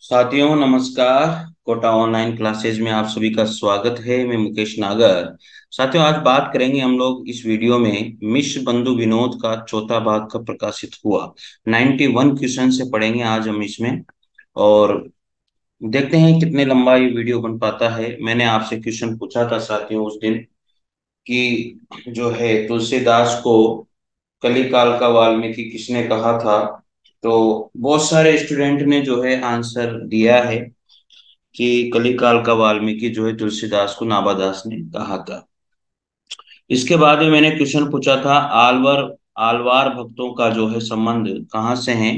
साथियों नमस्कार। Kota online classes में आप सभी का स्वागत है। मैं मुकेश नागर। साथियों आज बात करेंगे हम लोग इस वीडियो में मिश्र बंधु विनोद का चौथा भाग का प्रकाशित हुआ 91 क्वेश्चन से पढ़ेंगे आज हम इसमें। और देखते हैं कितने लंबा ये वीडियो बन पाता है। मैंने आपसे क्वेश्चन पूछा था साथियों उस दिन कि जो है तुलसीदास को कलिकाल का वाल्मीकि किसने कहा था। तो बहुत सारे स्टूडेंट ने जो है आंसर दिया है कि कलिकाल का वाल्मीकि जो है तुलसीदास को नाभादास ने कहा था। इसके बाद में मैंने क्वेश्चन पूछा था आलवर आलवार भक्तों का जो है संबंध कहाँ से है।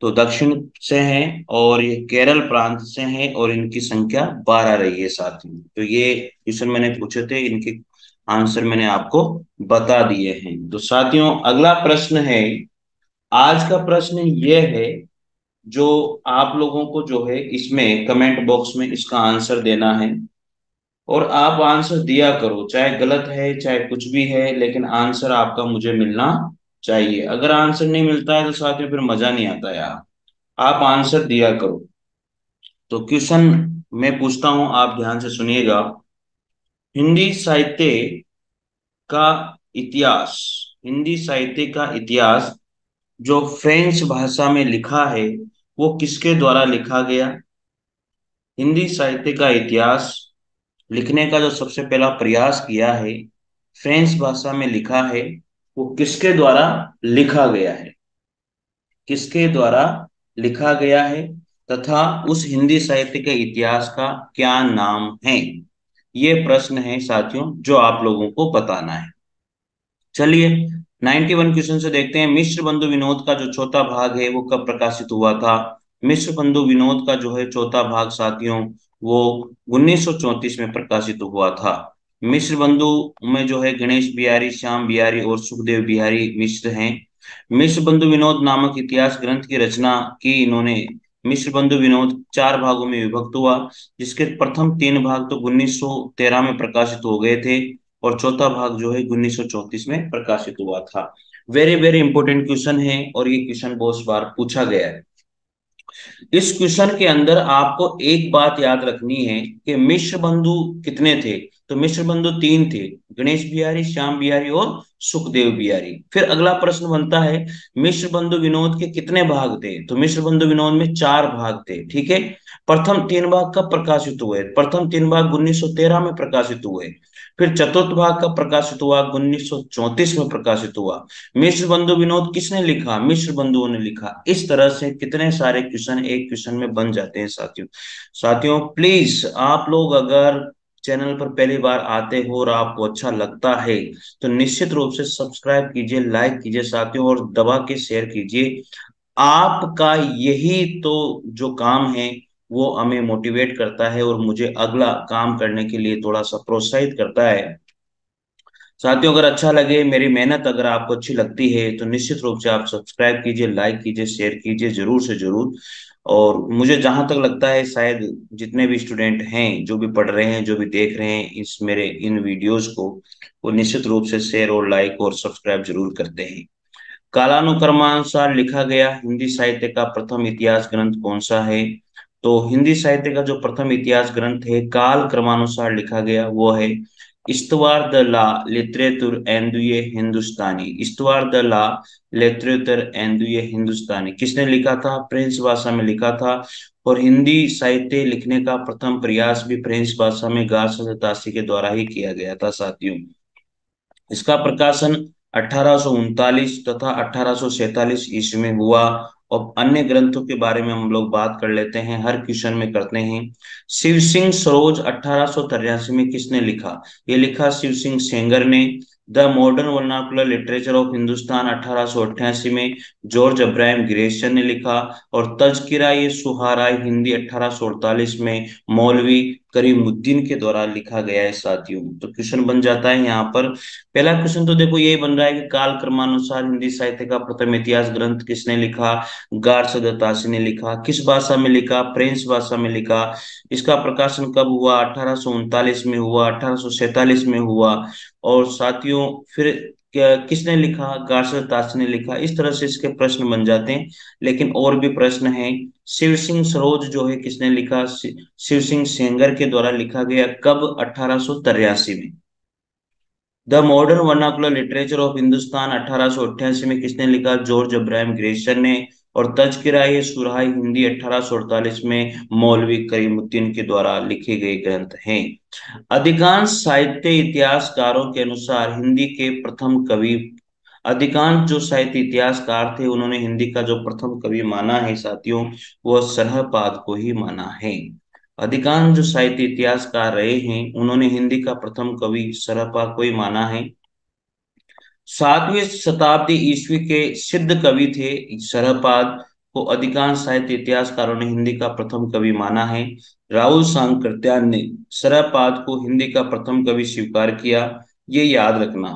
तो दक्षिण से है और ये केरल प्रांत से है और इनकी संख्या 12 रही है साथियों। तो ये क्वेश्चन मैंने पूछे थे, इनके आंसर मैंने आपको बता दिए हैं। तो साथियों अगला प्रश्न है। आज का प्रश्न ये है जो आप लोगों को जो है इसमें कमेंट बॉक्स में इसका आंसर देना है। और आप आंसर दिया करो, चाहे गलत है चाहे कुछ भी है, लेकिन आंसर आपका मुझे मिलना चाहिए। अगर आंसर नहीं मिलता है तो साथियों फिर मजा नहीं आता यार। आप आंसर दिया करो। तो क्वेश्चन मैं पूछता हूं, आप ध्यान से सुनिएगा। हिंदी साहित्य का इतिहास, हिंदी साहित्य का इतिहास जो फ्रेंच भाषा में लिखा है वो किसके द्वारा लिखा गया। हिंदी साहित्य का इतिहास लिखने का जो सबसे पहला प्रयास किया है, फ्रेंच भाषा में लिखा है, वो किसके द्वारा लिखा गया है, किसके द्वारा लिखा गया है, तथा उस हिंदी साहित्य के इतिहास का क्या नाम है। ये प्रश्न है साथियों जो आप लोगों को बताना है। चलिए 91 क्वेश्चन से देखते हैं। मिश्र बंधु विनोद का जो चौथा भाग है वो कब प्रकाशित हुआ था। मिश्र बंधु विनोद का जो है चौथा भाग साथियों वो 1934 में प्रकाशित हुआ था। मिश्र बंधु में जो है गणेश बिहारी, श्याम बिहारी और सुखदेव बिहारी मिश्र हैं। मिश्र बंधु विनोद नामक इतिहास ग्रंथ की रचना की इन्होंने। मिश्र बंधु विनोद 4 भागों में विभक्त हुआ, जिसके प्रथम 3 भाग तो 1913 में प्रकाशित हो गए थे और चौथा भाग जो है 1934 में प्रकाशित हुआ था। वेरी वेरी इंपॉर्टेंट क्वेश्चन है और ये क्वेश्चन बहुत बार पूछा गया है। इस क्वेश्चन के अंदर आपको एक बात याद रखनी है कि मिश्र बंधु कितने थे। तो मिश्र बंधु 3 थे, गणेश बिहारी, श्याम बिहारी और सुखदेव बिहारी। फिर अगला प्रश्न बनता है मिश्र बंधु विनोद के कितने भाग थे। तो मिश्र बंधु विनोद में 4 भाग थे, ठीक है। प्रथम 3 भाग कब प्रकाशित हुए। प्रथम 3 भाग 1913 में प्रकाशित हुए। फिर चतुर्थ भाग का प्रकाशित हुआ 1934 में प्रकाशित हुआ। मिश्र बंधु विनोद किसने लिखा, मिश्र बंधुओं ने लिखा। इस तरह से कितने सारे क्वेश्चन एक क्वेश्चन में बन जाते हैं साथियों। साथियों प्लीज आप लोग अगर चैनल पर पहली बार आते हो और आपको अच्छा लगता है तो निश्चित रूप से सब्सक्राइब कीजिए, लाइक कीजिए साथियों और दबा के शेयर कीजिए। आपका यही तो जो काम है वो हमें मोटिवेट करता है और मुझे अगला काम करने के लिए थोड़ा सा प्रोत्साहित करता है। साथियों अगर अच्छा लगे, मेरी मेहनत अगर आपको अच्छी लगती है तो निश्चित रूप से आप सब्सक्राइब कीजिए, लाइक कीजिए, शेयर कीजिए जरूर से जरूर। और मुझे जहां तक लगता है शायद जितने भी स्टूडेंट हैं जो भी पढ़ रहे हैं जो भी देख रहे हैं इस मेरे इन वीडियोस को, वो निश्चित रूप से शेयर और लाइक और सब्सक्राइब जरूर करते हैं। कालानुक्रमानुसार लिखा गया हिंदी साहित्य का प्रथम इतिहास ग्रंथ कौन सा है। तो हिंदी साहित्य का जो प्रथम इतिहास ग्रंथ है काल क्रमानुसार लिखा गया वो है इस्तवार द ला लिटरेचर एंडुए हिंदुस्तानी। इस्तवार द ला लिटरेचर एंडुए हिंदुस्तानी किसने लिखा था, फ्रेंच भाषा में लिखा था। और हिंदी साहित्य लिखने का प्रथम प्रयास भी फ्रेंच भाषा में गार्थ तासी के द्वारा ही किया गया था साथियों। इसका प्रकाशन 1839 तथा 1847 ईस्वी में हुआ। और अन्य ग्रंथों के बारे में हम लोग बात कर लेते हैं, हर क्वेश्चन में करते हैं। शिव सिंह सरोज 1883 में किसने लिखा। ये लिखा शिव सिंह सेंगर ने। The modern vernacular literature of Hindustan 1888 में जॉर्ज अब्राहम ग्रेशियन ने लिखा। और तज़किरा ये सुहाराय हिंदी 1848 में मौलवी करीमुद्दीन के द्वारा लिखा गया है साथियों। तो क्वेश्चन बन जाता है यहाँ पर। पहला क्वेश्चन तो देखो यही बन रहा है कि काल क्रमानुसार हिंदी साहित्य का प्रथम इतिहास ग्रंथ किसने लिखा। गार्थ दत्तासी ने लिखा। किस भाषा में लिखा, फ्रेंच भाषा में लिखा। इसका प्रकाशन कब हुआ, 1839 में हुआ, 1847 में हुआ। और साथियों फिर किसने लिखा? गार्सद ताश ने लिखा। इस तरह से इसके प्रश्न बन जाते हैं। लेकिन और भी प्रश्न हैं। शिव सिंह सरोज जो है किसने लिखा? शिव सिंह सेंगर के द्वारा लिखा गया। कब? 1883 में। The modern vernacular literature of Hindustan 1888 में किसने लिखा? जॉर्ज अब्राहम ग्रेसन ने। और तज़किरा सुराही हिंदी 1848 में मौलवी करीमुद्दीन के द्वारा लिखे गए ग्रंथ हैं। अधिकांश साहित्य इतिहासकारों के अनुसार हिंदी के प्रथम कवि, अधिकांश जो साहित्य इतिहासकार थे उन्होंने हिंदी का जो प्रथम कवि माना है साथियों, वह सरहपाद को ही माना है। अधिकांश जो साहित्य इतिहासकार रहे हैं उन्होंने हिंदी का प्रथम कवि सरहपाद को ही माना है। 7वीं शताब्दी ईस्वी के सिद्ध कवि थे सरहपाद को अधिकांश साहित्य इतिहासकारों ने हिंदी का प्रथम कवि माना है। राहुल सांकृत्यायन ने सरहपाद को हिंदी का प्रथम कवि स्वीकार किया। ये याद रखना।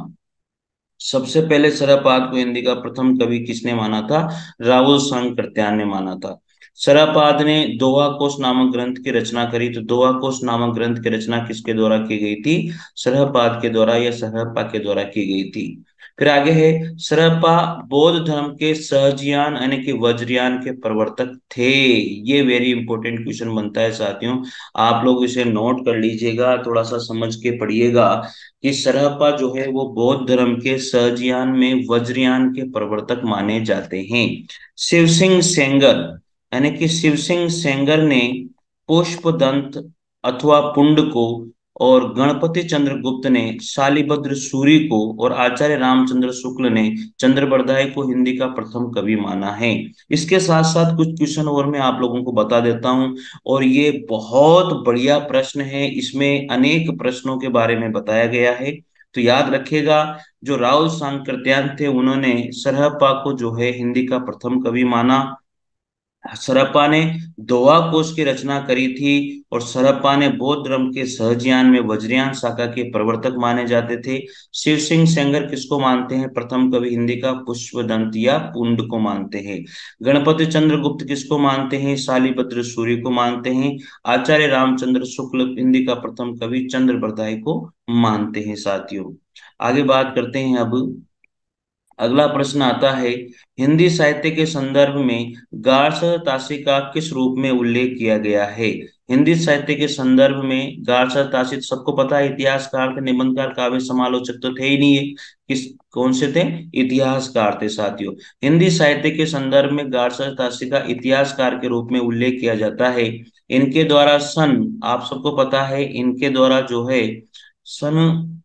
सबसे पहले सरहपाद को हिंदी का प्रथम कवि किसने माना था? राहुल सांकृत्यायन ने माना था। सरहपाद ने दोहा कोश नामक ग्रंथ की रचना करी। तो दोहा कोश नामक ग्रंथ की रचना किसके द्वारा की गई थी? सरहपाद के द्वारा या सरहपा के द्वारा की गई थी। फिर आगे है, सरहपा बौद्ध धर्म के सहजियान यानी कि वज्रयान के प्रवर्तक थे। ये वेरी इंपॉर्टेंट क्वेश्चन बनता है साथियों, आप लोग इसे नोट कर लीजिएगा, थोड़ा सा समझ के पढ़िएगा कि सरहपा जो है वो बौद्ध धर्म के सहजियान में वज्रयान के प्रवर्तक माने जाते हैं। शिव सिंह सेंगर यानी कि शिव सिंह सेंगर ने पुष्पदंत अथवा पुंड को, और गणपति चंद्रगुप्त ने शालिभद्र सूरी को, और आचार्य रामचंद्र शुक्ल ने चंद्रबरदाई को हिंदी का प्रथम कवि माना है। इसके साथ साथ कुछ क्वेश्चन और मैं आप लोगों को बता देता हूं, और ये बहुत बढ़िया प्रश्न है, इसमें अनेक प्रश्नों के बारे में बताया गया है। तो याद रखिएगा, जो राहुल सांकृत्यायन थे उन्होंने सरहपा को जो है हिंदी का प्रथम कवि माना। सरहपा ने दोहा कोश की रचना करी थी, और सरहपा ने बौद्ध धर्म के सहजियान में वज्रयान शाखा के प्रवर्तक माने जाते थे। शिव सिंह सेंगर किसको मानते हैं प्रथम कवि हिंदी का? पुष्पदंत या पुंड को मानते हैं। गणपति चंद्रगुप्त किसको मानते हैं? शालिभद्र सूरी को मानते हैं। आचार्य रामचंद्र शुक्ल हिंदी का प्रथम कवि चंद्रबरदाई को मानते हैं साथियों। आगे बात करते हैं। अब अगला प्रश्न आता है, हिंदी साहित्य के संदर्भ में गार्सद ताशी का किस रूप में उल्लेख किया गया है? हिंदी साहित्य के संदर्भ में गार्सद ताशी सबको पता है, इतिहासकार थे, निबंधकार, काव्य समालोचक तो थे ही नहीं है। किस कौन से थे? इतिहासकार थे साथियों। हिंदी साहित्य के संदर्भ में गार्सद ताशी का इतिहासकार के रूप में उल्लेख किया जाता है। इनके द्वारा सन, आप सबको पता है, इनके द्वारा जो है सन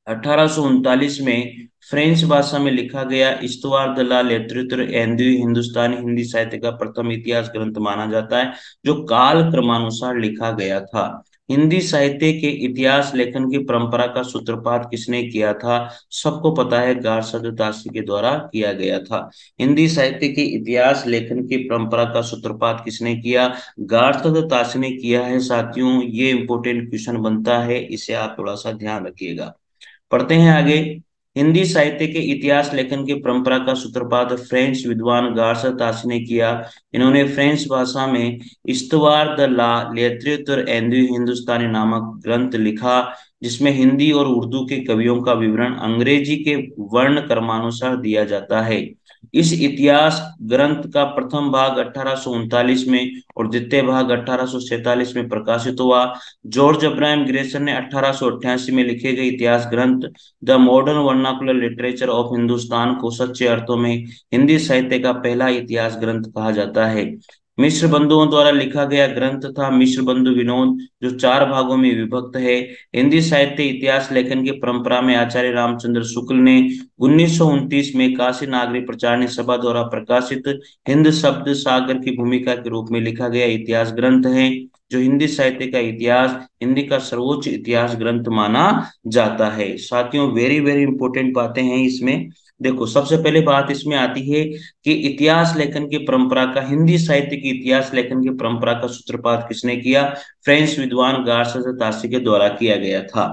1839 में फ्रेंच भाषा में लिखा गया इस्तवार द ला लिटरेचर एंड्यू हिंदुस्तानी हिंदी साहित्य का प्रथम इतिहास ग्रंथ माना जाता है, जो काल क्रमानुसार लिखा गया था। हिंदी साहित्य के इतिहास लेखन की परंपरा का सूत्रपात किसने किया था? सबको पता है, गार्सद ताशी के द्वारा किया गया था। हिंदी साहित्य के इतिहास लेखन की परंपरा का सूत्रपात किसने किया? गार्सद ताशी ने किया है साथियों। ये इंपोर्टेंट क्वेश्चन बनता है, इसे आप थोड़ा सा ध्यान रखिएगा। पढ़ते हैं आगे। हिंदी साहित्य के इतिहास लेखन की परंपरा का सूत्रपात फ्रेंच विद्वान गार्सद ताशी ने किया। इन्होंने फ्रेंच भाषा में इस्तवार द ला लिटरेचर एंड्यू हिंदुस्तानी नामक ग्रंथ लिखा, जिसमें हिंदी और उर्दू के कवियों का विवरण अंग्रेजी के वर्ण क्रमानुसार दिया जाता है। इस इतिहास ग्रंथ का प्रथम भाग 1839 में और द्वितीय भाग 1847 में प्रकाशित हुआ। जॉर्ज अब्राहम ग्रेसन ने 1888 में लिखे गए इतिहास ग्रंथ the modern vernacular literature of Hindustan को सच्चे अर्थों में हिंदी साहित्य का पहला इतिहास ग्रंथ कहा जाता है। मिश्र बंधुओं द्वारा लिखा गया ग्रंथ था मिश्र बंधु विनोद, जो 4 भागों में विभक्त है। हिंदी साहित्य इतिहास लेखन की परंपरा में आचार्य रामचंद्र शुक्ल ने 1929 में काशी नागरी प्रचारणी सभा द्वारा प्रकाशित हिंद शब्द सागर की भूमिका के रूप में लिखा गया इतिहास ग्रंथ है, जो हिंदी साहित्य का इतिहास, हिंदी का सर्वोच्च इतिहास ग्रंथ माना जाता है। साथियों, वेरी वेरी इंपॉर्टेंट बातें हैं इसमें। देखो, सबसे पहले बात इसमें आती है कि इतिहास लेखन की परंपरा का, हिंदी साहित्य की इतिहास लेखन की परंपरा का सूत्रपात किसने किया? फ्रेंच विद्वान गार्सद ताशी के द्वारा किया गया था।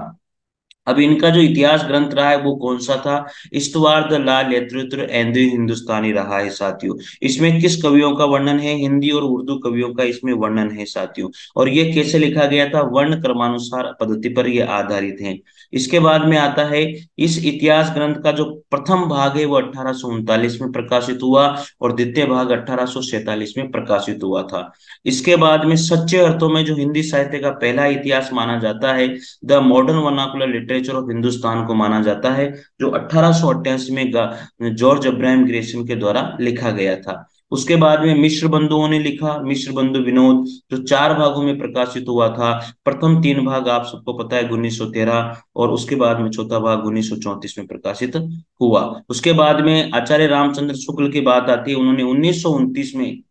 अब इनका जो इतिहास ग्रंथ रहा है वो कौन सा था? इस्तवार द लाल चरित्र एंदी हिंदुस्तानी रहा है साथियों। इसमें किस कवियों का वर्णन है? हिंदी और उर्दू कवियों का इसमें वर्णन है साथियों। और ये कैसे लिखा गया था? वर्ण क्रमानुसार पद्धति पर ये आधारित है। इसके बाद में आता है, इस इतिहास ग्रंथ का जो प्रथम भाग है वो 1839 में प्रकाशित हुआ और द्वितीय भाग 1847 में प्रकाशित हुआ था। इसके बाद में सच्चे अर्थों में जो हिंदी साहित्य का पहला इतिहास माना जाता है, the modern vernacular literature of Hindustan को माना जाता है, जो 1888 में जॉर्ज अब्राहम ग्रेसन के द्वारा लिखा गया था। उसके बाद में मिश्र बंधुओं ने लिखा, मिश्र बंधु विनोद, जो 4 भागों में प्रकाशित हुआ था। प्रथम 3 भाग आप सबको पता है 1913, और उसके बाद में चौथा भाग 1934 में प्रकाशित हुआ। उसके बाद में आचार्य रामचंद्र शुक्ल की बात आती है, उन्होंने 1929 में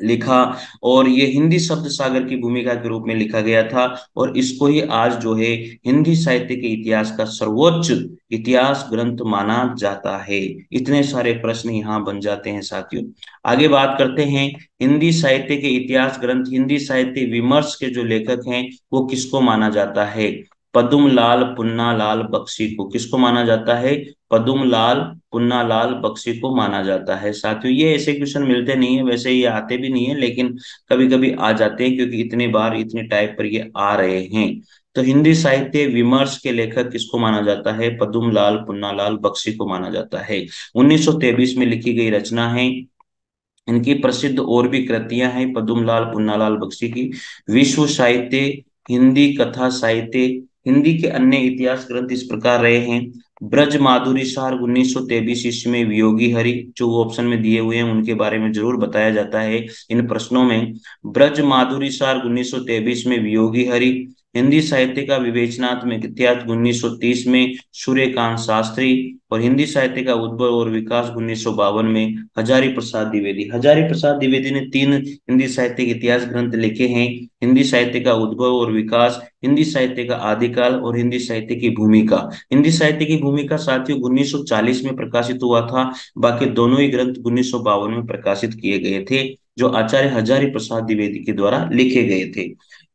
लिखा, और ये हिंदी शब्द सागर की भूमिका के रूप में लिखा गया था। और इसको ही आज जो है हिंदी साहित्य के इतिहास का सर्वोच्च इतिहास ग्रंथ माना जाता है। इतने सारे प्रश्न यहाँ बन जाते हैं साथियों। आगे बात करते हैं, हिंदी साहित्य के इतिहास ग्रंथ, हिंदी साहित्य विमर्श के जो लेखक हैं वो किसको माना जाता है? पद्मलाल पुन्नालाल बख्शी को। किसको माना जाता है? पद्मलाल पुन्नालाल बख्शी को माना जाता है साथियों। ये ऐसे क्वेश्चन मिलते नहीं है, वैसे ये आते भी नहीं है, लेकिन कभी कभी आ जाते हैं क्योंकि इतने बार इतने टाइप पर ये आ रहे हैं। तो हिंदी साहित्य विमर्श के लेखक किसको माना जाता है? पद्मलाल पुन्नालाल बख्शी को माना जाता है। 1923 में लिखी गई रचना है। इनकी प्रसिद्ध और भी कृतियां हैं पद्मलाल पुन्नालाल बख्शी की। विश्व साहित्य, हिंदी कथा साहित्य, हिंदी के अन्य इतिहास ग्रंथ इस प्रकार रहे हैं। ब्रज माधुरी सार 1923 ईस्वी में, वियोगी हरि, जो ऑप्शन में दिए हुए हैं उनके बारे में जरूर बताया जाता है इन प्रश्नों में। ब्रज माधुरी सार 1923 में, वियोगी हरि। हिंदी साहित्य का विवेचनात्मक इतिहास 1930 में, सूर्यकांत शास्त्री। और हिंदी साहित्य का उद्भव और विकास 1952 में, हजारी प्रसाद द्विवेदी। हजारी प्रसाद द्विवेदी ने 3 हिंदी साहित्य के इतिहास ग्रंथ लिखे हैं, हिंदी साहित्य का उद्भव और विकास, हिंदी साहित्य का आदिकाल और हिंदी साहित्य की भूमिका। हिंदी साहित्य की भूमिका साथियों 1940 में प्रकाशित हुआ था, बाकी दोनों ही ग्रंथ 1952 में प्रकाशित किए गए थे, जो आचार्य हजारी प्रसाद द्विवेदी के द्वारा लिखे गए थे।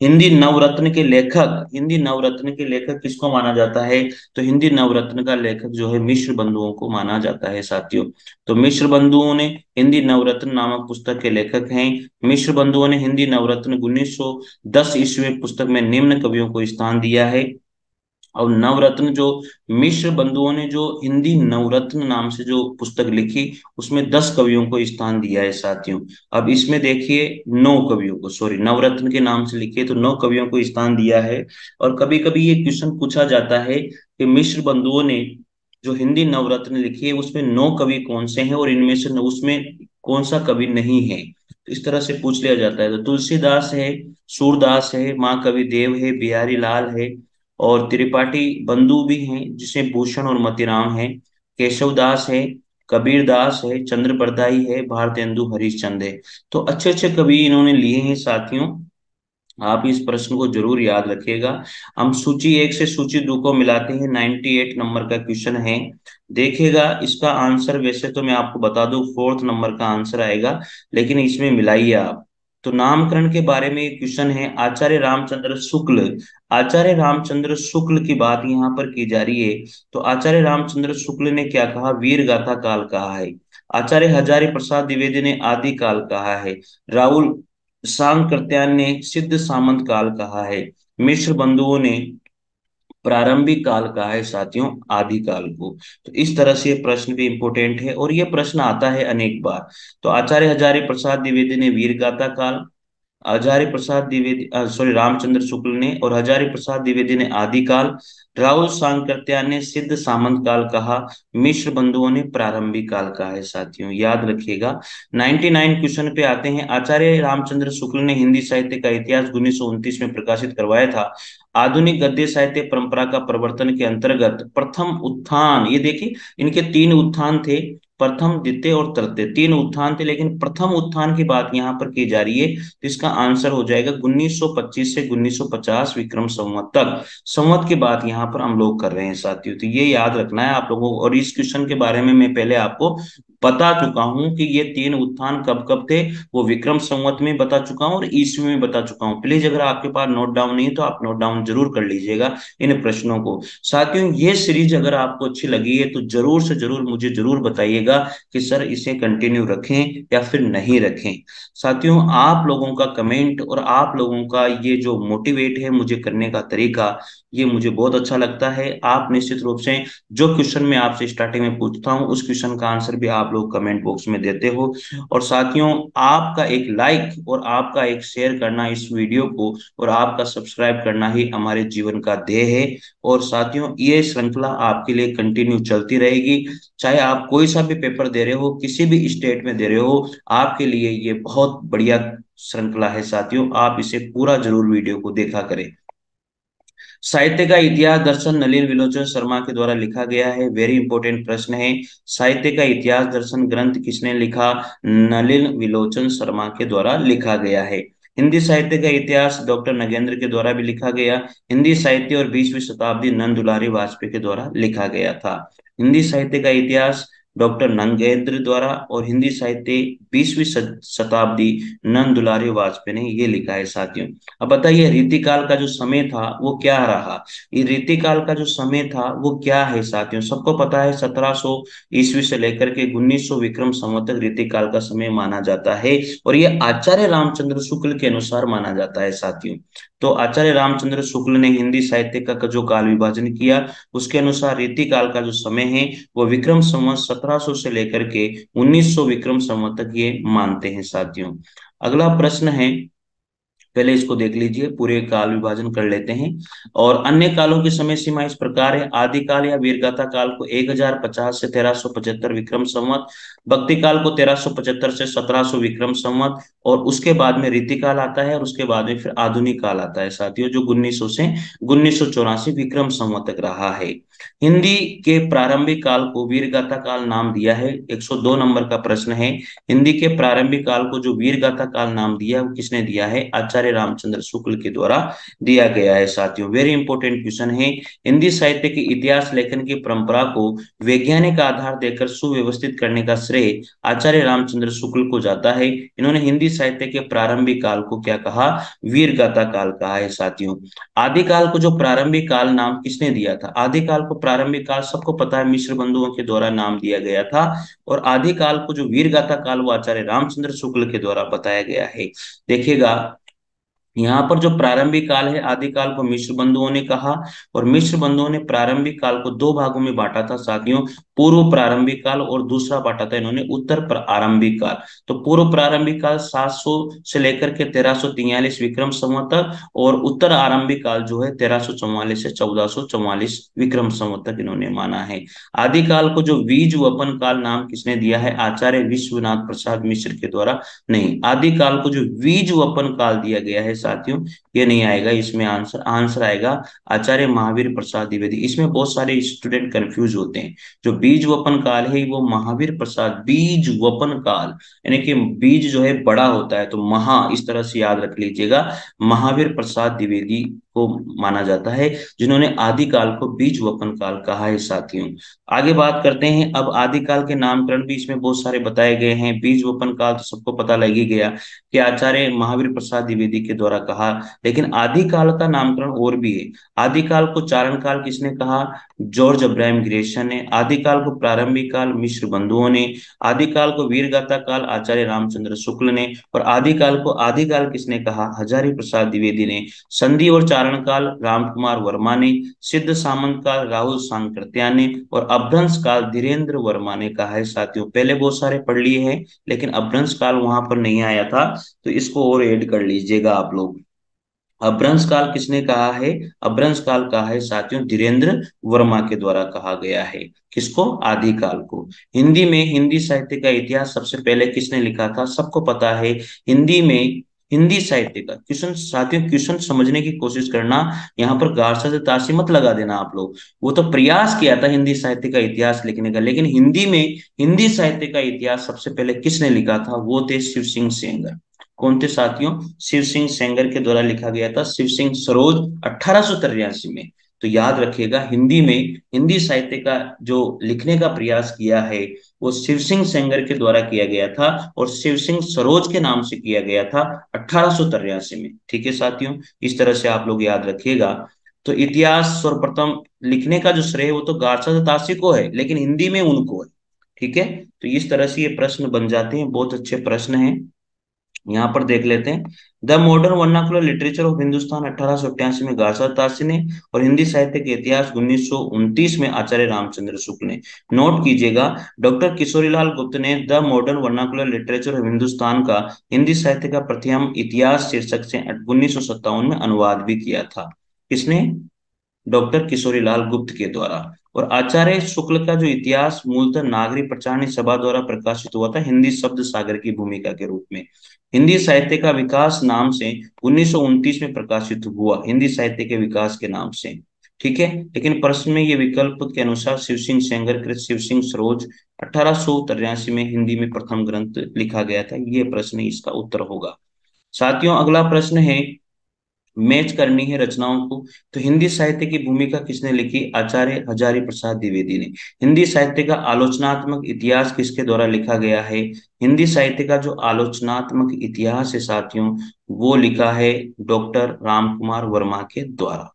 हिंदी नवरत्न के लेखक, हिंदी नवरत्न के लेखक किसको माना जाता है? तो हिंदी नवरत्न का लेखक जो है मिश्र बंधुओं को माना जाता है साथियों। तो मिश्र बंधुओं ने हिंदी नवरत्न नामक पुस्तक के लेखक हैं। मिश्र बंधुओं ने हिंदी नवरत्न 1910 ईस्वी में पुस्तक में निम्न कवियों को स्थान दिया है। और नवरत्न जो मिश्र बंधुओं ने जो हिंदी नवरत्न नाम से जो पुस्तक लिखी, उसमें 10 कवियों को स्थान दिया है साथियों। अब इसमें देखिए 9 कवियों को, सॉरी, नवरत्न के नाम से लिखे तो 9 कवियों को स्थान दिया है। और कभी कभी ये क्वेश्चन पूछा जाता है कि मिश्र बंधुओं ने जो हिंदी नवरत्न लिखी है उसमें 9 कवि कौन से हैं और इनमें से उसमें कौन सा कवि नहीं है, तो इस तरह से पूछ लिया जाता है। तो तुलसीदास है, सूरदास है, महाकवि देव है, बिहारी लाल है, और त्रिपाठी बंधु भी हैं जिसमें भूषण और मतीराम है, केशवदास है, कबीर दास है, चंद्र बरदाई है, भारतेंदु हरिश्चंद्र है। तो अच्छे अच्छे कवि इन्होंने लिए हैं साथियों। आप इस प्रश्न को जरूर याद रखिएगा। हम सूची 1 से सूची 2 को मिलाते हैं, 98 नंबर का क्वेश्चन है। देखिएगा इसका आंसर, वैसे तो मैं आपको बता दूं 4th नंबर का आंसर आएगा, लेकिन इसमें मिलाइए आप। तो नामकरण के बारे में क्वेश्चन है, आचार्य रामचंद्र शुक्ल, आचार्य रामचंद्र शुक्ल की बात यहाँ पर की जा रही है। तो आचार्य रामचंद्र शुक्ल ने क्या कहा? वीर गाथा काल कहा है। आचार्य हजारी प्रसाद द्विवेदी ने आदि काल कहा है। राहुल सांकृत्यायन ने सिद्ध सामंत काल कहा है। मिश्र बंधुओं ने प्रारंभिक काल कहा है साथियों, आदि काल को। तो इस तरह से ये प्रश्न भी इंपॉर्टेंट है और ये प्रश्न आता है अनेक बार। तो आचार्य हजारी प्रसाद द्विवेदी ने वीर गाथा काल, हजारी प्रसाद द्विवेदी, सॉरी, रामचंद्र शुक्ल ने और हजारी प्रसाद द्विवेदी ने आदिकाल, राहुल सांकृत्यायन ने सिद्ध सामंत काल कहा, मिश्र बंधुओं ने प्रारंभिक काल कहा है साथियों, याद रखिएगा। 99 क्वेश्चन पे आते हैं, आचार्य रामचंद्र शुक्ल ने हिंदी साहित्य का इतिहास 1929 में प्रकाशित करवाया था। आधुनिक गद्य साहित्य परंपरा का प्रवर्तन के अंतर्गत प्रथम उत्थान, ये देखिए इनके 3 उत्थान थे, प्रथम, द्वितीय और तृतीय, 3 उत्थान थे, लेकिन प्रथम उत्थान की बात यहाँ पर की जा रही है। तो इसका आंसर हो जाएगा 1925 से 1950 विक्रम संवत तक। संवत की बात यहाँ पर हम लोग कर रहे हैं साथियों, तो ये याद रखना है आप लोगों को। और इस क्वेश्चन के बारे में मैं पहले आपको बता चुका हूं कि ये तीन उत्थान कब कब थे, वो विक्रम संवत में बता चुका हूं और ईस्वी में बता चुका हूं। प्लीज अगर आपके पास नोट डाउन नहीं है तो आप नोट डाउन जरूर कर लीजिएगा इन प्रश्नों को। साथियों, ये सीरीज अगर आपको अच्छी लगी है तो जरूर से जरूर मुझे जरूर बताइएगा कि सर इसे कंटिन्यू रखें या फिर नहीं रखें। साथियों, आप लोगों का कमेंट और आप लोगों का ये जो मोटिवेट है मुझे करने का तरीका, ये मुझे बहुत अच्छा लगता है। आप निश्चित रूप से जो क्वेश्चन मैं आपसे स्टार्टिंग में पूछता हूं उस क्वेश्चन का आंसर भी आप लोग कमेंट बॉक्स में देते हो। और साथियों, आपका एक लाइक और आपका एक शेयर करना इस वीडियो को और आपका सब्सक्राइब करना ही हमारे जीवन का ध्येय है। और साथियों, ये श्रृंखला आपके लिए कंटिन्यू चलती रहेगी, चाहे आप कोई सा भी पेपर दे रहे हो, किसी भी स्टेट में दे रहे हो, आपके लिए ये बहुत बढ़िया श्रृंखला है। साथियों, आप इसे पूरा जरूर वीडियो को देखा करें। साहित्य का इतिहास दर्शन नलिन विलोचन शर्मा के द्वारा लिखा गया है। वेरी इंपॉर्टेंट प्रश्न है। साहित्य का इतिहास दर्शन ग्रंथ किसने लिखा? नलिन विलोचन शर्मा के द्वारा लिखा गया है। हिंदी साहित्य का इतिहास डॉक्टर नगेंद्र के द्वारा भी लिखा गया। हिंदी साहित्य और 20वीं शताब्दी नंद दुलारी वाजपेयी के द्वारा लिखा गया था। हिंदी साहित्य का इतिहास डॉक्टर नंगेंद्र द्वारा और हिंदी साहित्य 20वीं शताब्दी नंद दुलारी वाजपेयी ने ये लिखा है। साथियों, अब बताइए रीतिकाल का जो समय था वो क्या रहा? ये रीतिकाल का जो समय था वो क्या है? साथियों, सबको पता है 1700 ईस्वी से लेकर के 1900 विक्रम संवत तक रीतिकाल का समय माना जाता है और ये आचार्य रामचंद्र शुक्ल के अनुसार माना जाता है। साथियों, तो आचार्य रामचंद्र शुक्ल ने हिंदी साहित्य का जो काल विभाजन किया उसके अनुसार रीतिकाल का जो समय है वो विक्रम संवत 1700 से लेकर के 1900 विक्रम संवत तक ये मानते हैं। साथियों, अगला प्रश्न है, पहले इसको देख लीजिए, पूरे काल विभाजन कर लेते हैं। और अन्य कालों की समय सीमा इस प्रकार है। आदिकाल या वीरगाथा काल को 1050 से 1375 विक्रम संवत, भक्ति काल को 1375 से 1700 विक्रम संवत, और उसके बाद में रीतिकाल आता है और उसके बाद में फिर आधुनिक काल आता है। साथियों, जो 1900 से 1984 विक्रम संवत तक रहा है। हिंदी के प्रारंभिक काल को वीरगाथा काल नाम दिया है। 102 नंबर का प्रश्न है। हिंदी के प्रारंभिक काल को जो वीरगाथा काल नाम दिया है वो किसने दिया है? आचार्य रामचंद्र शुक्ल के द्वारा दिया गया है। साथियों, वेरी इंपॉर्टेंट क्वेश्चन है। हिंदी साहित्य के इतिहास लेखन की परंपरा को वैज्ञानिक आधार देकर सुव्यवस्थित करने का श्रेय आचार्य रामचंद्र शुक्ल को जाता है। इन्होंने हिंदी साहित्य के प्रारंभिक काल को क्या कहा? वीरगाथा काल कहा है। साथियों, आदिकाल को जो प्रारंभिक काल नाम किसने दिया था? आदिकाल को प्रारंभिक काल सबको पता है मिश्र बंधुओं के द्वारा नाम दिया गया था। और आदिकाल को जो वीरगाथा काल वो आचार्य रामचंद्र शुक्ल के द्वारा बताया गया है। देखिएगा, यहाँ पर जो प्रारंभिक काल है आदिकाल को मिश्र बंधुओं ने कहा और मिश्र बंधुओं ने प्रारंभिक काल को दो भागों में बांटा था। साथियों, पूर्व प्रारंभिक काल और दूसरा बांटा था इन्होंने उत्तर प्रारंभिक काल। तो पूर्व प्रारंभिक काल 700 से लेकर के 1343 विक्रम संवत तक और उत्तर आरंभिक काल जो है 1344 से 1444 विक्रम संवत तक इन्होंने माना है। आदिकाल को जो बीज वपन काल नाम किसने दिया है? आचार्य विश्वनाथ प्रसाद मिश्र के द्वारा। नहीं, आदिकाल को जो बीज वपन काल दिया गया है साथियों, ये नहीं आएगा इसमें। आंसर आंसर आएगा आचार्य महावीर प्रसाद द्विवेदी। इसमें बहुत सारे स्टूडेंट कंफ्यूज होते हैं। जो बीज वपन काल है वो महावीर प्रसाद बीज वपन काल, यानी कि बीज जो है बड़ा होता है तो महा, इस तरह से याद रख लीजिएगा। महावीर प्रसाद द्विवेदी को माना जाता है जिन्होंने आदिकाल को बीज वपन काल कहा है। साथियों, आगे बात करते हैं। अब आदिकाल के नामकरण भी इसमें बहुत सारे बताए गए हैं। बीज वपन काल तो सबको पता लग ही गया कि आचार्य महावीर प्रसाद द्विवेदी के द्वारा कहा, लेकिन आदिकाल का नामकरण और भी है। आदिकाल को चारण काल किसने कहा? जॉर्ज अब्राहम ग्रेशन ने। आदिकाल को प्रारंभिक काल मिश्र बंधुओं ने। आदिकाल को वीरगाथा काल आचार्य रामचंद्र शुक्ल ने। और आदिकाल को आदिकाल किसने कहा? हजारी प्रसाद द्विवेदी ने। संधि और चारण काल रामकुमार वर्मा ने। सिद्ध सामंत काल राहुल सांकृत्या ने। और अपभ्रंश काल धीरेन्द्र वर्मा ने कहा है। साथियों, पहले बहुत सारे पढ़ लिए हैं लेकिन अपभ्रंश काल वहां पर नहीं आया था, तो इसको और ऐड कर लीजिएगा आप लोग। अपभ्रंश काल किसने कहा है? अपभ्रंश काल कहा है साथियों धीरेन्द्र वर्मा के द्वारा कहा गया है। किसको? आदिकाल को। हिंदी में हिंदी साहित्य का इतिहास सबसे पहले किसने लिखा था? सबको पता है। हिंदी में हिंदी साहित्य का क्वेश्चन, साथियों क्वेश्चन समझने की कोशिश करना, यहाँ पर गार्सा से ताशी मत लगा देना आप लोग। वो तो प्रयास किया था हिंदी साहित्य का इतिहास लिखने का, लेकिन हिंदी में हिंदी साहित्य का इतिहास सबसे पहले किसने लिखा था? वो थे शिव सिंह सेंगर। कौन थे साथियों? शिव सिंह सेंगर के द्वारा लिखा गया था। शिव सिंह सरोज 1883 में। तो याद रखिएगा, हिंदी में हिंदी साहित्य का जो लिखने का प्रयास किया है वो शिव सिंह सेंगर के द्वारा किया गया था और शिव सिंह सरोज के नाम से किया गया था 1883 में। ठीक है साथियों, इस तरह से आप लोग याद रखिएगा। तो इतिहास सर्वप्रथम लिखने का जो श्रेय वो तो गार्सद तासी को है, लेकिन हिंदी में उनको है। ठीक है, तो इस तरह से ये प्रश्न बन जाते हैं, बहुत अच्छे प्रश्न हैं। यहाँ पर देख लेते हैं। The modern vernacular literature of Hindustan 1888 में गार्सद तासी ने, और हिंदी साहित्य के इतिहास 1929 में आचार्य रामचंद्र शुक्ल ने। नोट कीजिएगा, डॉक्टर किशोरीलाल गुप्त ने the modern vernacular literature of Hindustan का हिंदी साहित्य का प्रथम इतिहास शीर्षक से 1957 में अनुवाद भी किया था। किसने? डॉक्टर किशोरीलाल गुप्त के द्वारा। और आचार्य शुक्ल का जो इतिहास मूलतः नागरी प्रचारणी सभा द्वारा प्रकाशित हुआ था हिंदी शब्द सागर की भूमिका के रूप में। हिंदी साहित्य का विकास नाम से 1929 में प्रकाशित हुआ, हिंदी साहित्य के विकास के नाम से। ठीक है, लेकिन प्रश्न में ये विकल्प के अनुसार शिव सिंह सेंगर कृत शिव सिंह सरोज 1883 में हिंदी में प्रथम ग्रंथ लिखा गया था, ये प्रश्न इसका उत्तर होगा। साथियों, अगला प्रश्न है, मैच करनी है रचनाओं को। तो हिंदी साहित्य की भूमिका किसने लिखी? आचार्य हजारी प्रसाद द्विवेदी ने। हिंदी साहित्य का आलोचनात्मक इतिहास किसके द्वारा लिखा गया है? हिंदी साहित्य का जो आलोचनात्मक इतिहास है साथियों, वो लिखा है डॉक्टर राम कुमार वर्मा के द्वारा।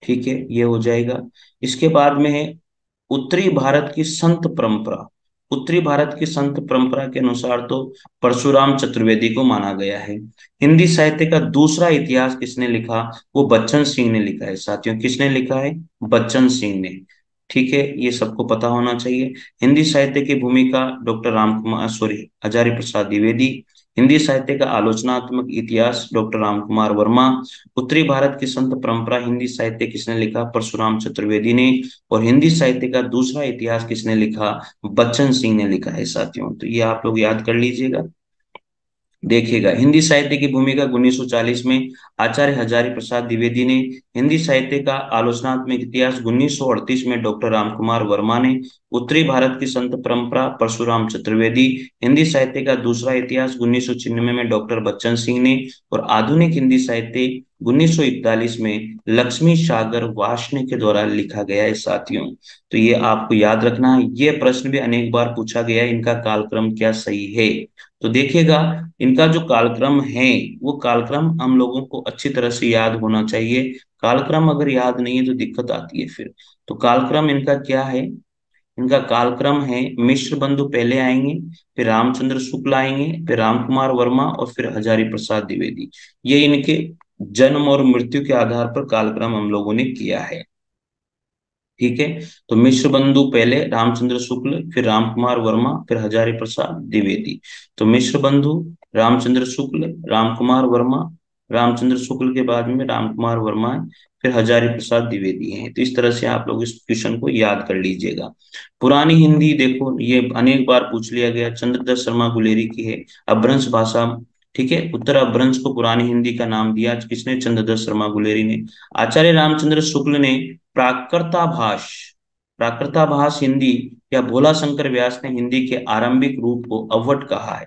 ठीक है, ये हो जाएगा। इसके बाद में है उत्तरी भारत की संत परंपरा। उत्तरी भारत की संत परंपरा के अनुसार तो परशुराम चतुर्वेदी को माना गया है। हिंदी साहित्य का दूसरा इतिहास किसने लिखा? वो बच्चन सिंह ने लिखा है साथियों। किसने लिखा है? बच्चन सिंह ने। ठीक है, ये सबको पता होना चाहिए। हिंदी साहित्य की भूमिका डॉक्टर राम कुमार सॉरी हजारी प्रसाद द्विवेदी। हिंदी साहित्य का आलोचनात्मक इतिहास डॉक्टर राम कुमार वर्मा। उत्तरी भारत की संत परंपरा हिंदी साहित्य किसने लिखा? परशुराम चतुर्वेदी ने। और हिंदी साहित्य का दूसरा इतिहास किसने लिखा? बच्चन सिंह ने लिखा है साथियों। तो ये आप लोग याद कर लीजिएगा। देखिएगा, हिंदी साहित्य की भूमिका 1940 में आचार्य हजारी प्रसाद द्विवेदी ने। हिंदी साहित्य का आलोचनात्मक इतिहास 1938 में डॉक्टर रामकुमार वर्मा ने। उत्तरी भारत की संत परंपरा परशुराम चतुर्वेदी। हिंदी साहित्य का दूसरा इतिहास 1996 में डॉक्टर बच्चन सिंह ने। और आधुनिक हिंदी साहित्य 1941 में लक्ष्मी सागर वार्ष्णेय के द्वारा लिखा गया है साथियों। तो ये आपको याद रखना है, ये प्रश्न भी अनेक बार पूछा गया है, इनका कालक्रम क्या सही है? तो देखिएगा, इनका जो कालक्रम है वो कालक्रम हम लोगों को अच्छी तरह से याद होना चाहिए। कालक्रम अगर याद नहीं है तो दिक्कत आती है फिर। तो कालक्रम इनका क्या है? इनका कालक्रम है, मिश्र बंधु पहले आएंगे, फिर रामचंद्र शुक्ल आएंगे, फिर रामकुमार वर्मा और फिर हजारी प्रसाद द्विवेदी। ये इनके जन्म और मृत्यु के आधार पर कालक्रम हम लोगों ने किया है। ठीक है, तो मिश्र बंधु पहले रामचंद्र शुक्ल, फिर रामकुमार वर्मा, फिर हजारी प्रसाद द्विवेदी। तो मिश्र बंधु, रामचंद्र शुक्ल, रामकुमार वर्मा, रामचंद्र शुक्ल के बाद में रामकुमार वर्मा है, फिर हजारी प्रसाद द्विवेदी हैं। तो इस तरह से आप लोग इस क्वेश्चन को याद कर लीजिएगा। पुरानी हिंदी देखो, ये अनेक बार पूछ लिया गया, चंद्रदत्त शर्मा गुलेरी की है अपभ्रंश भाषा। ठीक है, उत्तर अपभ्रंश को पुरानी हिंदी का नाम दिया किसने? चंद्रदत्त शर्मा गुलेरी ने। आचार्य रामचंद्र शुक्ल ने प्राकृताभास, प्राकृताभास हिंदी या भोला शंकर व्यास ने हिंदी के आरंभिक रूप को अवट कहा है।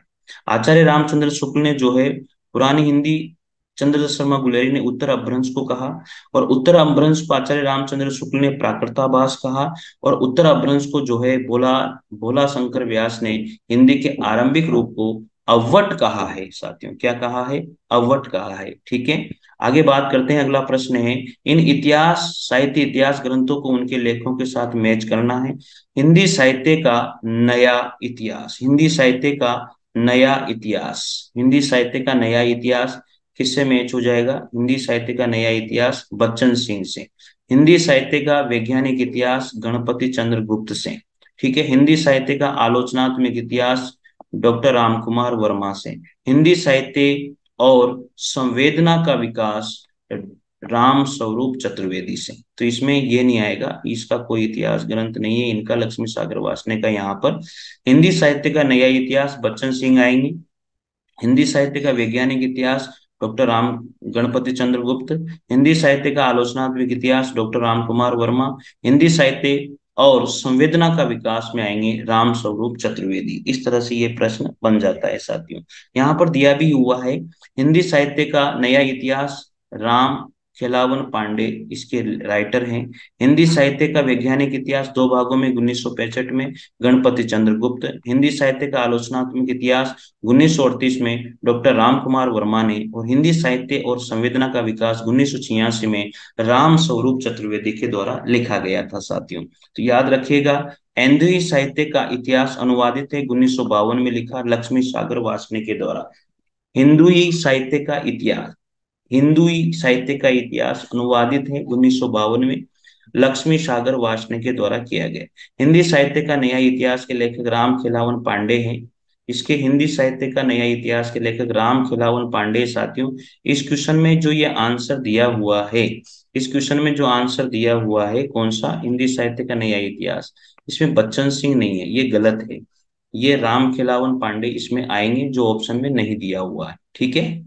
आचार्य रामचंद्र शुक्ल ने जो है पुरानी हिंदी, चंद्रदत्त शर्मा गुलेरी ने उत्तर अपभ्रंश को कहा, और उत्तर अपभ्रंश को आचार्य रामचंद्र शुक्ल ने प्राकृताभास कहा, और उत्तर अपभ्रंश को जो है भोला भोला शंकर व्यास ने हिंदी के आरंभिक रूप को अवट कहा है साथियों। क्या कहा है? अवट कहा है। ठीक है, आगे बात करते हैं। अगला प्रश्न है, इन इतिहास साहित्य इतिहास ग्रंथों को उनके लेखों के साथ मैच करना है। हिंदी साहित्य का नया इतिहास, हिंदी साहित्य का नया इतिहास, हिंदी साहित्य का नया इतिहास किससे मैच हो जाएगा? हिंदी साहित्य का नया इतिहास बच्चन सिंह से। हिंदी साहित्य का वैज्ञानिक इतिहास गणपति चंद्र गुप्त से। ठीक है, हिंदी साहित्य का आलोचनात्मक इतिहास डॉक्टर रामकुमार वर्मा से। हिंदी साहित्य और संवेदना का विकास राम स्वरूप चतुर्वेदी से। तो इसमें ये नहीं आएगा, इसका कोई इतिहास ग्रंथ नहीं है इनका, लक्ष्मी सागर वासने का। यहाँ पर हिंदी साहित्य का नया इतिहास बच्चन सिंह आएंगे। हिंदी साहित्य का वैज्ञानिक इतिहास डॉक्टर राम गणपति चंद्र गुप्त। हिंदी साहित्य का आलोचनात्मक इतिहास डॉक्टर राम कुमार वर्मा। हिंदी साहित्य और संवेदना का विकास में आएंगे राम स्वरूप चतुर्वेदी। इस तरह से ये प्रश्न बन जाता है साथियों। यहाँ पर दिया भी हुआ है, हिंदी साहित्य का नया इतिहास राम खिलावन पांडे इसके राइटर हैं। हिंदी साहित्य का वैज्ञानिक इतिहास दो भागों में 1965 में गणपति चंद्र गुप्त। हिंदी साहित्य का आलोचनात्मक इतिहास 1938 में डॉक्टर राम कुमार वर्मा ने। और हिंदी साहित्य और संवेदना का विकास 1986 में राम स्वरूप चतुर्वेदी के द्वारा लिखा गया था साथियों। तो याद रखिएगा, हिंदी साहित्य का इतिहास अनुवादित है 1952 में लिखा लक्ष्मी सागर वार्ष्णेय के द्वारा। हिंदुई साहित्य का इतिहास, हिंदुई साहित्य का इतिहास अनुवादित है 1952 में लक्ष्मी सागर वार्ष्णेय के द्वारा किया गया। हिंदी साहित्य का नया इतिहास के लेखक राम खिलावन पांडे हैं। इसके हिंदी साहित्य का नया इतिहास के लेखक राम खिलावन पांडे साथियों। इस क्वेश्चन में जो ये आंसर दिया हुआ है, इस क्वेश्चन में जो आंसर दिया हुआ है कौन सा, हिंदी साहित्य का नया इतिहास, इसमें बच्चन सिंह नहीं है, ये गलत है। ये राम खिलावन पांडे इसमें आएंगे जो ऑप्शन में नहीं दिया हुआ है। ठीक है,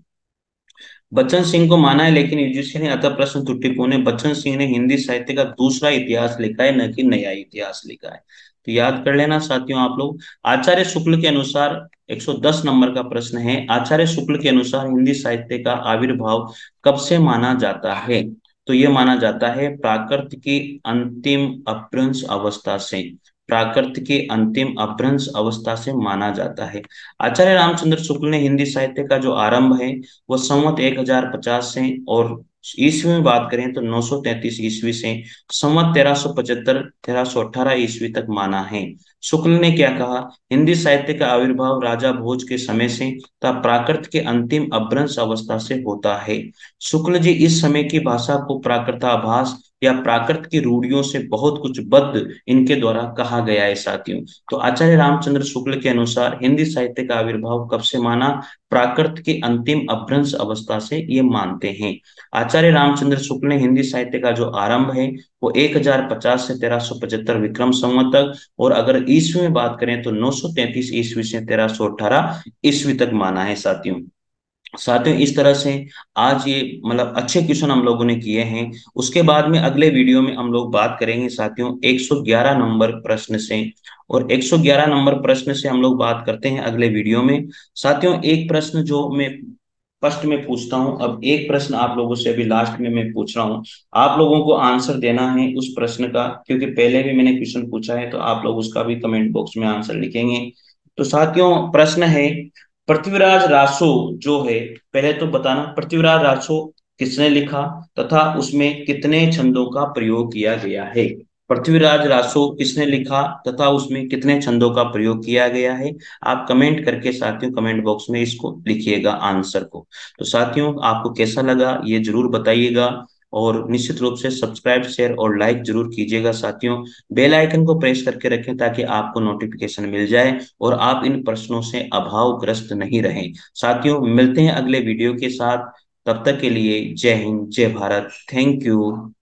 बच्चन सिंह को माना है लेकिन यूजीसी ने अतः प्रश्न त्रुटिपूर्ण है। बच्चन सिंह ने हिंदी साहित्य का दूसरा इतिहास लिखा है, न कि नया इतिहास लिखा है। तो याद कर लेना साथियों आप लोग। आचार्य शुक्ल के अनुसार 110 नंबर का प्रश्न है, आचार्य शुक्ल के अनुसार हिंदी साहित्य का आविर्भाव कब से माना जाता है। तो ये माना जाता है प्राकृत की अंतिम अपभ्रंश अवस्था से, प्राकृत की अंतिम अपभ्रंश अवस्था से माना जाता है। आचार्य रामचंद्र शुक्ल ने हिंदी साहित्य का जो आरंभ है वो संवत 1050 से, और ईस्वी में बात करें तो 933 ईस्वी से संवत 1375 1318 ईस्वी तक माना है। शुक्ल ने क्या कहा, हिंदी साहित्य का आविर्भाव राजा भोज के समय से तथा प्राकृत के अंतिम अपभ्रंश अवस्था से होता है। शुक्ल जी इस समय की भाषा को प्राकृताभास या प्राकृत की रूढ़ियों से बहुत कुछ बद्ध इनके द्वारा कहा गया है साथियों। तो आचार्य रामचंद्र शुक्ल के अनुसार हिंदी साहित्य का आविर्भाव कब से माना, प्राकृत की अंतिम अपभ्रंश अवस्था से ये मानते हैं। आचार्य रामचंद्र शुक्ल ने हिंदी साहित्य का जो आरंभ है वो 1050 से 1375 विक्रम संवत तक, और अगर ईस्वी में बात करें तो 933 ईस्वी से 1318 ईस्वी तक माना है साथियों। साथियों इस तरह से आज ये मतलब अच्छे क्वेश्चन हम लोगों ने किए हैं। उसके बाद में अगले वीडियो में हम लोग बात करेंगे साथियों 111 नंबर प्रश्न से, और 111 नंबर प्रश्न से हम लोग बात करते हैं अगले वीडियो में। साथियों एक प्रश्न जो मैं फर्स्ट में पूछता हूं, अब एक प्रश्न आप लोगों से अभी लास्ट में मैं पूछ रहा हूं, आप लोगों को आंसर देना है उस प्रश्न का, क्योंकि पहले भी मैंने क्वेश्चन पूछा है तो आप लोग उसका भी कमेंट बॉक्स में आंसर लिखेंगे। तो साथियों प्रश्न है, पृथ्वीराज रासो जो है, पहले तो बताना पृथ्वीराज रासो किसने लिखा तथा उसमें कितने छंदों का प्रयोग किया गया है। पृथ्वीराज रासो किसने लिखा तथा उसमें कितने छंदों का प्रयोग किया गया है। आप कमेंट करके साथियों कमेंट बॉक्स में इसको लिखिएगा आंसर को। तो साथियों आपको कैसा लगा ये जरूर बताइएगा, और निश्चित रूप से सब्सक्राइब शेयर और लाइक जरूर कीजिएगा साथियों। बेल आइकन को प्रेस करके रखें ताकि आपको नोटिफिकेशन मिल जाए और आप इन प्रश्नों से अभावग्रस्त नहीं रहें। साथियों मिलते हैं अगले वीडियो के साथ, तब तक के लिए जय हिंद जय भारत, थैंक यू।